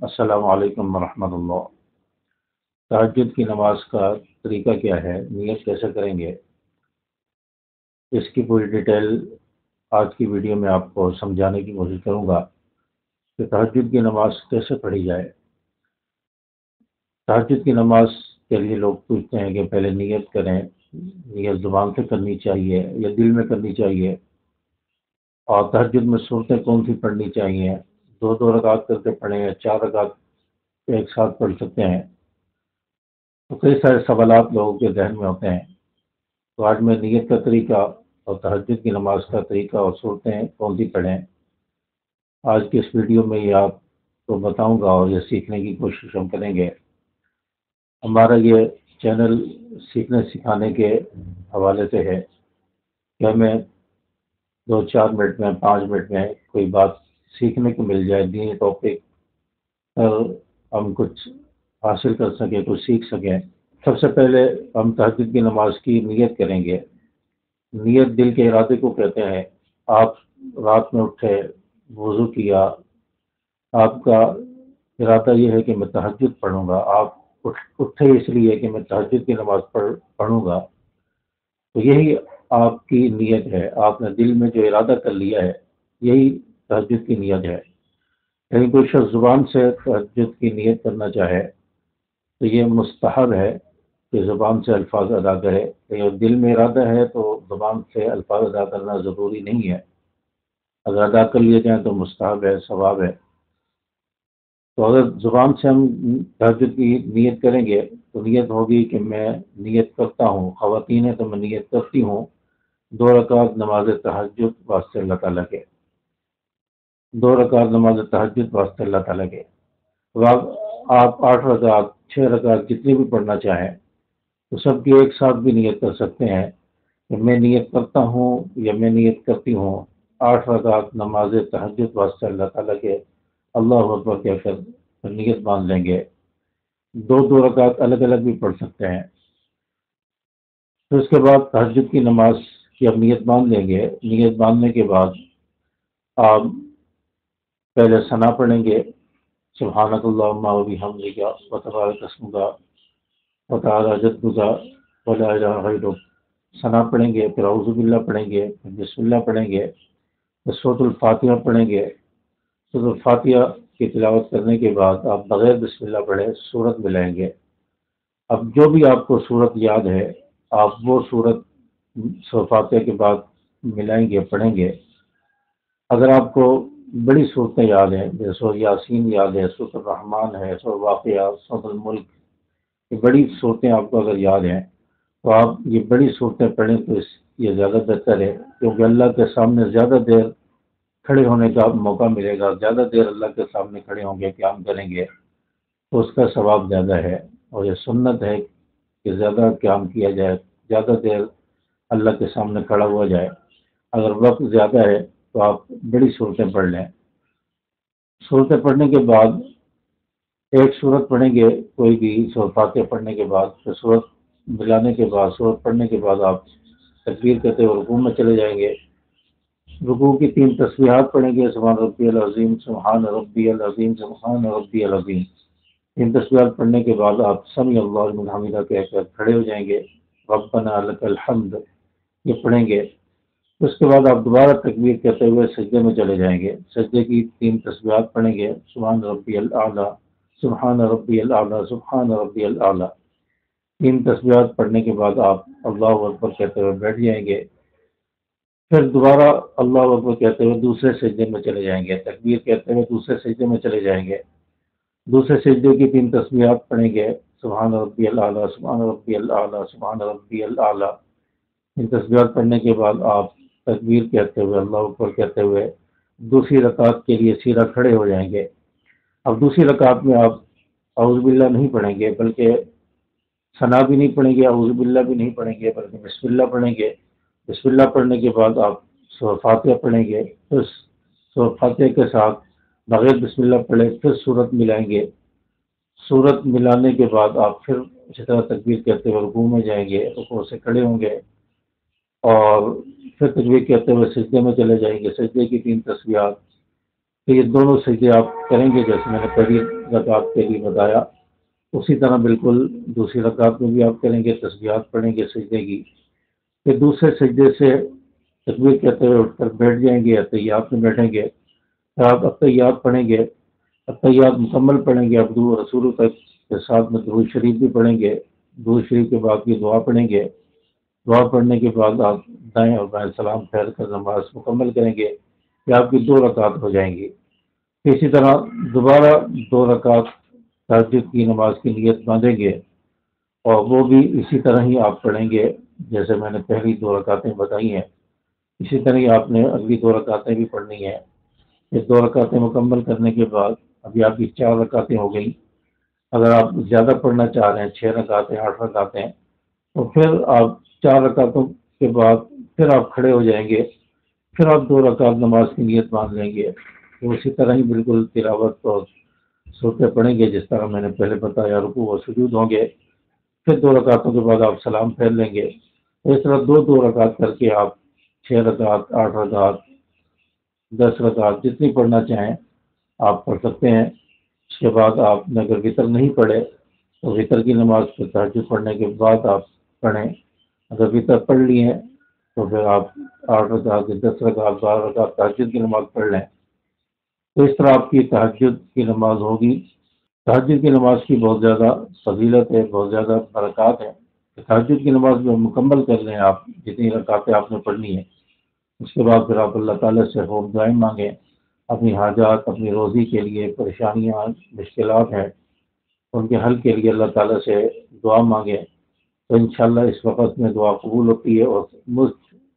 السلام علیکم ورحمۃ اللہ۔ تہجد کی نماز کا طریقہ کیا ہے، نیت کیسے کریں گے، اس کی پوری ڈیٹیل آج کی ویڈیو میں آپ کو سمجھانے کی کوشش کروں گا کہ تہجد کی نماز کیسے پڑھی جائے۔ تہجد کی نماز کے لیے لوگ پوچھتے ہیں کہ پہلے نیت کریں، نیت زبان سے کرنی چاہیے یا دل میں کرنی چاہیے، اور تہجد میں صورتیں کون سی پڑھنی چاہیے، دو دو رکعت کر کے پڑھیں یا 4 رکعت ایک ساتھ پڑھ سکتے ہیں۔ تو کئی سارے سوالات لوگوں کے ذہن میں ہوتے ہیں، تو آج میں نیت کا طریقہ اور تہجد کی نماز کا طریقہ اور صورتیں کون سی پڑھیں، آج کی اس ویڈیو میں یہ آپ کو بتاؤں گا، اور یہ سیکھنے کی کوشش ہم کریں گے۔ ہمارا یہ چینل سیکھنے سکھانے کے حوالے سے ہے کہ ہمیں 2-4 منٹ میں 5 منٹ میں کوئی بات سیکھنے کو مل جائے، دینی ٹاپک پر ہم کچھ حاصل کر سکیں، کچھ سیکھ سکیں۔ سب سے پہلے ہم تہجد کی نماز کی نیت کریں گے۔ نیت دل کے ارادے کو کہتے ہیں۔ آپ رات میں اٹھے، وضو کیا، آپ کا ارادہ یہ ہے کہ میں تہجد پڑھوں گا، آپ اٹھے اس لیے کہ میں تہجد کی نماز پڑھوں گا، تو یہی آپ کی نیت ہے۔ آپ نے دل میں جو ارادہ کر لیا ہے، یہی تہجد کی نیت ہے۔ لیکن کوئی شخص زبان سے تہجد کی نیت کرنا چاہے تو یہ مستحب ہے کہ زبان سے الفاظ ادا کرے، اور دل میں ارادہ ہے تو زبان سے الفاظ ادا کرنا ضروری نہیں ہے۔ اگر ادا کر لیے جائیں تو مستحب ہے، ثواب ہے۔ تو اگر زبان سے ہم تہجد کی نیت کریں گے تو نیت ہوگی کہ میں نیت کرتا ہوں، خواتین ہیں تو میں نیت کرتی ہوں 2 رکعت نماز تہجد واسطے اللہ تعالیٰ کے، 2 رکعت نماز تہجد واسطے اللہ تعالیٰ کے۔ تو آپ 8 رکعت 6 رکعت جتنی بھی پڑھنا چاہیں تو سب کی ایک ساتھ بھی نیت کر سکتے ہیں کہ میں نیت کرتا ہوں یا میں نیت کرتی ہوں 8 رکعت نماز تہجد واسطے اللہ تعالیٰ کے، اللہ اکبر کہہ کر نیت باندھ لیں گے۔ 2 رکعت الگ الگ بھی پڑھ سکتے ہیں۔ پھر اس کے بعد تہجد کی نماز کی اب نیت باندھ لیں گے۔ نیت باندھنے کے بعد آپ پہلے ثنا پڑھیں گے، سبحانک اللہم و بحمدک وتبارک اسمک وتعالی جدک ولا الہ غیرک، ثنا پڑھیں گے، پھر اعوذ باللہ پڑھیں گے، پھر بسم اللہ پڑھیں گے، پھر سورۃ الفاتحہ پڑھیں گے۔ سورۃ الفاتحہ کی تلاوت کرنے کے بعد آپ بغیر بسم اللہ پڑھے سورت ملائیں گے۔ اب جو بھی آپ کو سورت یاد ہے آپ وہ سورت سورۃ فاتحہ کے بعد ملائیں گے، پڑھیں گے۔ اگر آپ کو بڑی صورتیں یاد ہیں، جیسے سورۃ یاسین یاد ہے، سورۃ الرحمن ہے، سورۃ واقعہ، سورۃ الملک، یہ بڑی صورتیں آپ کو اگر یاد ہیں تو آپ یہ بڑی صورتیں پڑھیں تو یہ زیادہ بہتر ہے، کیونکہ اللہ کے سامنے زیادہ دیر کھڑے ہونے کا موقع ملے گا، زیادہ دیر اللہ کے سامنے کھڑے ہوں گے، قیام کریں گے تو اس کا ثواب زیادہ ہے۔ اور یہ سنت ہے کہ زیادہ قیام کیا جائے، زیادہ دیر اللہ کے سامنے کھڑا ہوا جائے۔ اگر وقت زیادہ ہے تو آپ بڑی صورتیں پڑھ لیں۔ صورتیں پڑھنے کے بعد ایک صورت پڑھیں گے کوئی بھی، سورۃ فاتحہ پڑھنے کے بعد، پھر صورت ملانے کے بعد، صورت پڑھنے کے بعد آپ تکبیر کہتے ہوئے رکوع میں چلے جائیں گے۔ رکوع کی 3 تسبیحات پڑھیں گے، سبحان ربی العظیم، سبحان ربی العظیم، سبحان ربی العظیم۔ 3 تسبیحات پڑھنے کے بعد آپ سمیع اللہ لمن حمدہ کہہ کر کھڑے ہو جائیں گے، ربنا لک الحمد یہ پڑھیں گے۔ اس کے بعد آپ دوبارہ تکبیر کہتے ہوئے سجدے میں چلے جائیں گے۔ سجدے کی 3 تسبیحات پڑھیں گے، سبحان ربی الاعلیٰ، سبحان ربی الاعلیٰ، سبحان ربی الاعلیٰ۔ 3 تسبیحات پڑھنے کے بعد آپ اللہ اکبر کہتے ہوئے بیٹھ جائیں گے۔ پھر دوبارہ اللہ اکبر کہتے ہوئے دوسرے سجدے میں چلے جائیں گے، تکبیر کہتے ہوئے دوسرے سجدے میں چلے جائیں گے۔ دوسرے سجدے کی 3 تسبیحات پڑھیں گے، سبحان ربی الاعلیٰ، سبحان ربی الاعلیٰ، سبحان ربی الاعلیٰ۔ ان تسبیحات پڑھنے کے بعد آپ تکبیر کہتے ہوئے اللہ اکبر کہتے ہوئے دوسری رکعت کے لیے سیدھا کھڑے ہو جائیں گے۔ اب دوسری رکعت میں آپ اعوذ باللہ نہیں پڑھیں گے، بلکہ ثنا بھی نہیں پڑھیں گے، اعوذ باللہ بھی نہیں پڑھیں گے، بلکہ بسم اللہ پڑھیں گے۔ بسم اللہ پڑھنے کے بعد آپ سورۃ فاتحہ پڑھیں گے، پھر سورۃ فاتحہ کے ساتھ بغیر بسم اللہ پڑھے پھر سورت ملائیں گے۔ سورت ملانے کے بعد آپ پھر اسی طرح تکبیر کہتے ہوئے رکوع میں جائیں گے، رکوع سے کھڑے ہوں گے، اور پھر تکبیر کہتے ہوئے سجدے میں چلے جائیں گے۔ سجدے کی 3 تسبیحات، تو یہ دونوں سجدے آپ کریں گے جیسے میں نے پہلی رکعت کے لیے بتایا، اسی طرح بالکل دوسری رکعت میں بھی آپ کریں گے، تسبیحات پڑھیں گے سجدے کی، پھر دوسرے سجدے سے تکبیر کہتے ہوئے اٹھ کر بیٹھ جائیں گے، اتحیات میں بیٹھیں گے، پھر آپ اتحیات پڑھیں گے، اتحیات مکمل پڑھیں گے، عبدو رسول کے ساتھ میں درود شریف بھی پڑھیں گے، درود شریف کے بعد یہ دعا پڑھیں گے، دعا پڑھنے کے بعد آپ دائیں اور بائیں سلام پھیر کر نماز مکمل کریں گے، کہ آپ کی 2 رکعت ہو جائیں گی۔ اسی طرح دوبارہ 2 رکعت تہجد کی نماز کی نیت باندھیں گے، اور وہ بھی اسی طرح ہی آپ پڑھیں گے جیسے میں نے پہلی 2 رکعتیں بتائی ہیں، اسی طرح ہی آپ نے اگلی 2 رکعتیں بھی پڑھنی ہیں۔ یہ 2 رکعتیں مکمل کرنے کے بعد ابھی آپ کی 4 رکعتیں ہو گئی۔ اگر آپ زیادہ پڑھنا چاہ رہے ہیں، 6 رکعتیں 8 رکعتیں، تو پھر آپ 4 رکعتوں کے بعد پھر آپ کھڑے ہو جائیں گے، پھر آپ 2 رکعت نماز کی نیت باندھ لیں گے، تو اسی طرح ہی بالکل تلاوت اور سورتیں پڑھیں گے جس طرح میں نے پہلے بتایا، رکوع و سجود ہوں گے، پھر 2 رکعتوں کے بعد آپ سلام پھیر لیں گے۔ تو اس طرح 2 2 رکعت کر کے آپ 6 رکعت 8 رکعت 10 رکعت جتنی پڑھنا چاہیں آپ پڑھ سکتے ہیں۔ اس کے بعد آپ نے اگر وطر نہیں پڑھے تو وطر کی نماز پھر تہجد پڑھنے کے بعد آپ پڑھیں، اگر وطر پڑھ لی ہیں تو پھر آپ 8 رکعت 10 رکعت 12 رکعت تہجد کی نماز پڑھ لیں۔ تو اس طرح آپ کی تہجد کی نماز ہوگی۔ تہجد کی نماز کی بہت زیادہ فضیلت ہے، بہت زیادہ برکات ہے۔ تہجد کی نماز میں مکمل کر لیں آپ جتنی رکعتیں آپ نے پڑھنی ہے، اس کے بعد پھر آپ اللہ تعالیٰ سے خوب دعائیں مانگیں، اپنی حاجات، اپنی روزی کے لیے پریشانیاں مشکلات ہیں ان کے حل کے لیے اللہ تعالیٰ سے دعا مانگیں، تو انشاءاللہ اس وقت میں دعا قبول ہوتی ہے۔ اور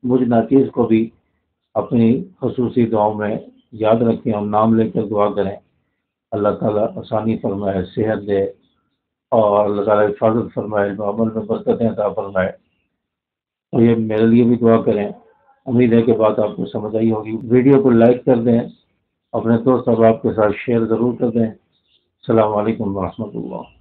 مجھ ناچیز کو بھی اپنی خصوصی دعاؤں میں یاد رکھیں اور نام لے کر دعا کریں، اللہ تعالیٰ آسانی فرمائے، صحت دے، اور اللہ تعالیٰ حفاظت فرمائے، عمل میں برکتیں عطا فرمائے۔ تو یہ میرے لیے بھی دعا کریں۔ امید ہے کہ بات آپ کو سمجھ آئی ہوگی۔ ویڈیو کو لائک کر دیں، اپنے دوست احباب کے ساتھ شیئر ضرور کر دیں۔ السلام علیکم ورحمۃ اللہ۔